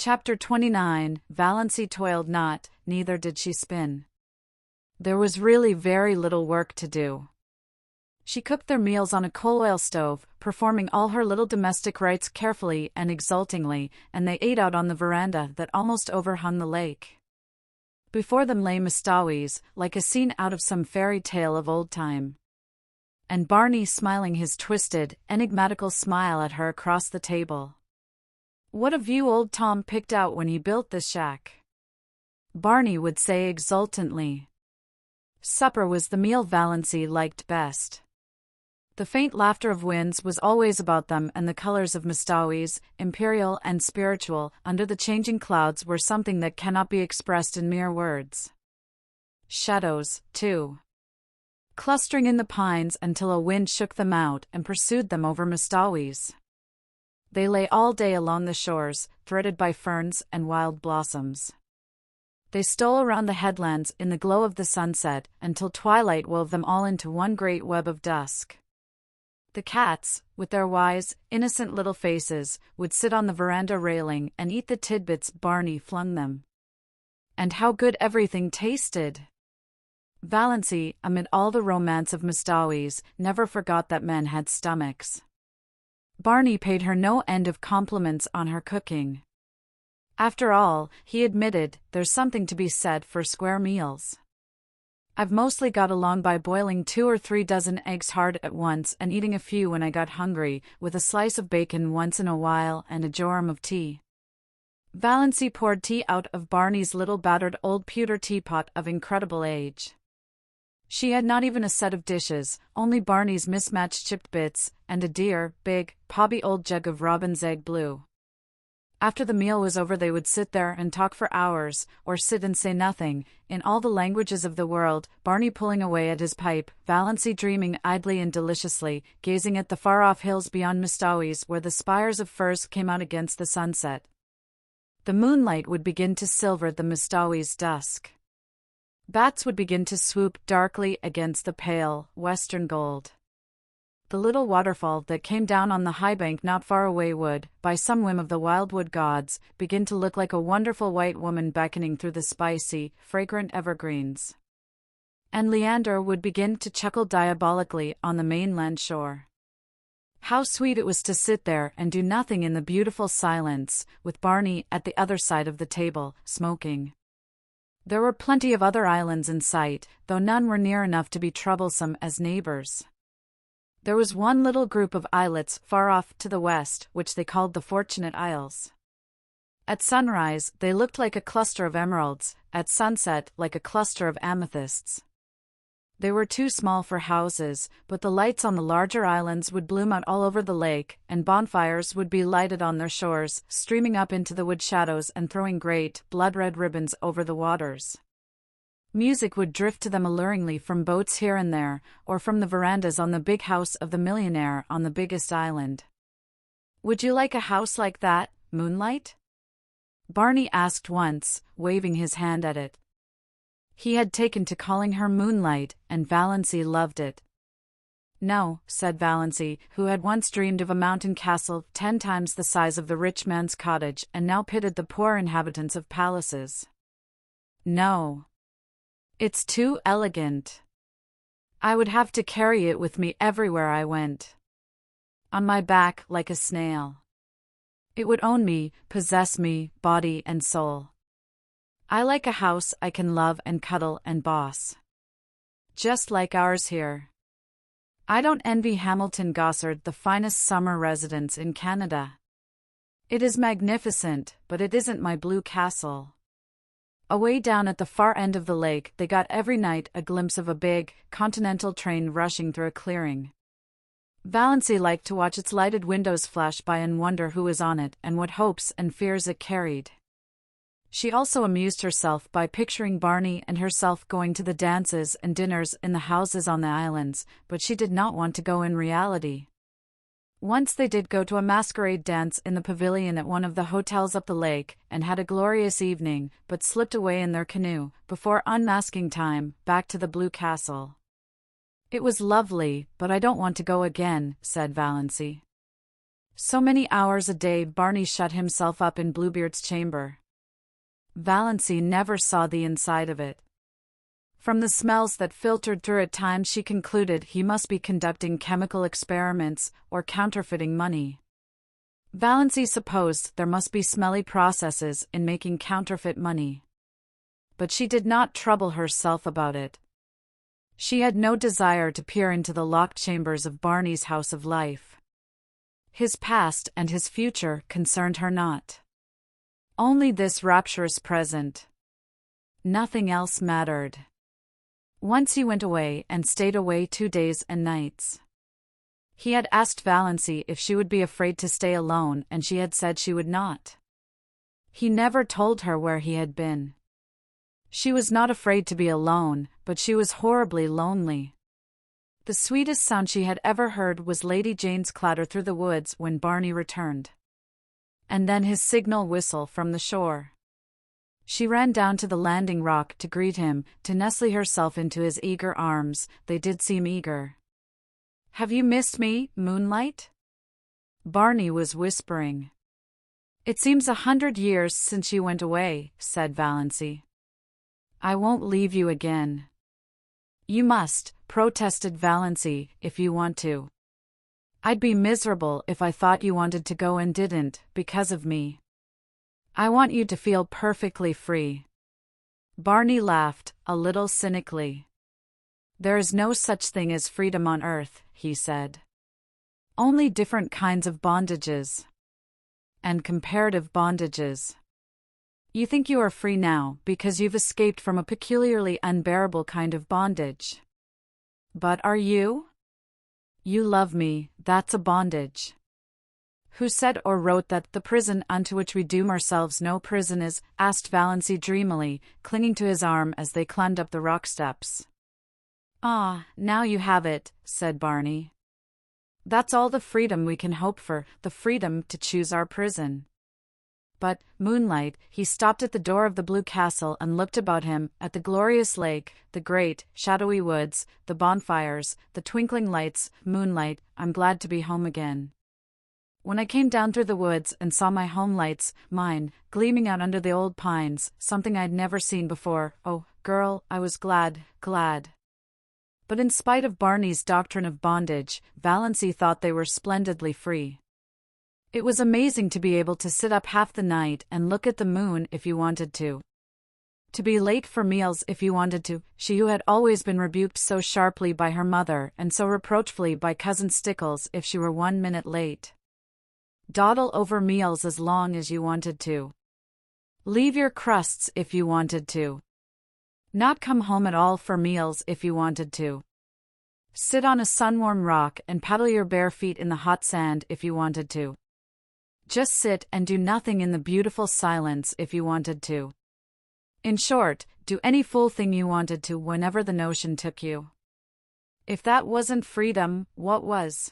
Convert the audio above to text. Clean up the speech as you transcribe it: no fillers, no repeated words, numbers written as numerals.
Chapter 29. Valancy toiled not, neither did she spin. There was really very little work to do. She cooked their meals on a coal-oil stove, performing all her little domestic rites carefully and exultingly, and they ate out on the veranda that almost overhung the lake. Before them lay Mistawis, like a scene out of some fairy tale of old time. And Barney smiling his twisted, enigmatical smile at her across the table. "What a view old Tom picked out when he built this shack," Barney would say exultantly. Supper was the meal Valancy liked best. The faint laughter of winds was always about them, and the colors of Mistawis, imperial and spiritual, under the changing clouds were something that cannot be expressed in mere words. Shadows, too, clustering in the pines until a wind shook them out and pursued them over Mistawis. They lay all day along the shores, threaded by ferns and wild blossoms. They stole around the headlands in the glow of the sunset until twilight wove them all into one great web of dusk. The cats, with their wise, innocent little faces, would sit on the veranda railing and eat the tidbits Barney flung them. And how good everything tasted! Valancy, amid all the romance of Mistawis, never forgot that men had stomachs. Barney paid her no end of compliments on her cooking. After all, he admitted, there's something to be said for square meals. "I've mostly got along by boiling 2 or 3 dozen eggs hard at once and eating a few when I got hungry, with a slice of bacon once in a while and a jorum of tea." Valancy poured tea out of Barney's little battered old pewter teapot of incredible age. She had not even a set of dishes, only Barney's mismatched chipped bits, and a dear, big, pobby old jug of robin's egg blue. After the meal was over they would sit there and talk for hours, or sit and say nothing, in all the languages of the world, Barney pulling away at his pipe, Valancy dreaming idly and deliciously, gazing at the far-off hills beyond Mistawis where the spires of firs came out against the sunset. The moonlight would begin to silver the Mistawis' dusk. Bats would begin to swoop darkly against the pale, western gold. The little waterfall that came down on the high bank not far away would, by some whim of the wildwood gods, begin to look like a wonderful white woman beckoning through the spicy, fragrant evergreens. And Leander would begin to chuckle diabolically on the mainland shore. How sweet it was to sit there and do nothing in the beautiful silence, with Barney at the other side of the table, smoking. There were plenty of other islands in sight, though none were near enough to be troublesome as neighbors. There was one little group of islets far off to the west, which they called the Fortunate Isles. At sunrise, they looked like a cluster of emeralds, at sunset like a cluster of amethysts. They were too small for houses, but the lights on the larger islands would bloom out all over the lake, and bonfires would be lighted on their shores, streaming up into the wood shadows and throwing great, blood-red ribbons over the waters. Music would drift to them alluringly from boats here and there, or from the verandas on the big house of the millionaire on the biggest island. "Would you like a house like that, Moonlight?" Barney asked once, waving his hand at it. He had taken to calling her Moonlight, and Valancy loved it. "No," said Valancy, who had once dreamed of a mountain castle 10 times the size of the rich man's cottage and now pitied the poor inhabitants of palaces. "No. It's too elegant. I would have to carry it with me everywhere I went. On my back like a snail. It would own me, possess me, body and soul. I like a house I can love and cuddle and boss. Just like ours here. I don't envy Hamilton Gossard, the finest summer residence in Canada. It is magnificent, but it isn't my blue castle." Away down at the far end of the lake they got every night a glimpse of a big, continental train rushing through a clearing. Valancy liked to watch its lighted windows flash by and wonder who was on it and what hopes and fears it carried. She also amused herself by picturing Barney and herself going to the dances and dinners in the houses on the islands, but she did not want to go in reality. Once they did go to a masquerade dance in the pavilion at one of the hotels up the lake, and had a glorious evening, but slipped away in their canoe, before unmasking time, back to the Blue Castle. "It was lovely, but I don't want to go again," said Valancy. So many hours a day Barney shut himself up in Bluebeard's chamber. Valancy never saw the inside of it. From the smells that filtered through at times she concluded he must be conducting chemical experiments or counterfeiting money. Valancy supposed there must be smelly processes in making counterfeit money. But she did not trouble herself about it. She had no desire to peer into the locked chambers of Barney's house of life. His past and his future concerned her not. Only this rapturous present. Nothing else mattered. Once he went away and stayed away 2 days and nights. He had asked Valancy if she would be afraid to stay alone, and she had said she would not. He never told her where he had been. She was not afraid to be alone, but she was horribly lonely. The sweetest sound she had ever heard was Lady Jane's clatter through the woods when Barney returned. And then his signal whistle from the shore. She ran down to the landing rock to greet him, to nestle herself into his eager arms. They did seem eager. "Have you missed me, Moonlight?" Barney was whispering. "It seems 100 years since you went away," said Valancy. "I won't leave you again." "You must," protested Valancy, "if you want to. I'd be miserable if I thought you wanted to go and didn't, because of me. I want you to feel perfectly free." Barney laughed, a little cynically. "There is no such thing as freedom on earth," he said. "Only different kinds of bondages. And comparative bondages. You think you are free now because you've escaped from a peculiarly unbearable kind of bondage. But are you? You love me, that's a bondage. Who said or wrote that the prison unto which we doom ourselves no prison is?" asked Valancy dreamily, clinging to his arm as they climbed up the rock steps. "Ah, now you have it," said Barney. "That's all the freedom we can hope for, the freedom to choose our prison." But, Moonlight, he stopped at the door of the Blue Castle and looked about him, at the glorious lake, the great, shadowy woods, the bonfires, the twinkling lights. "Moonlight, I'm glad to be home again. When I came down through the woods and saw my home lights, mine, gleaming out under the old pines, something I'd never seen before, oh, girl, I was glad, glad." But in spite of Barney's doctrine of bondage, Valancy thought they were splendidly free. It was amazing to be able to sit up half the night and look at the moon if you wanted to. To be late for meals if you wanted to, she who had always been rebuked so sharply by her mother and so reproachfully by Cousin Stickles if she were 1 minute late. Dawdle over meals as long as you wanted to. Leave your crusts if you wanted to. Not come home at all for meals if you wanted to. Sit on a sun-warm rock and paddle your bare feet in the hot sand if you wanted to. Just sit and do nothing in the beautiful silence if you wanted to. In short, do any fool thing you wanted to whenever the notion took you. If that wasn't freedom, what was?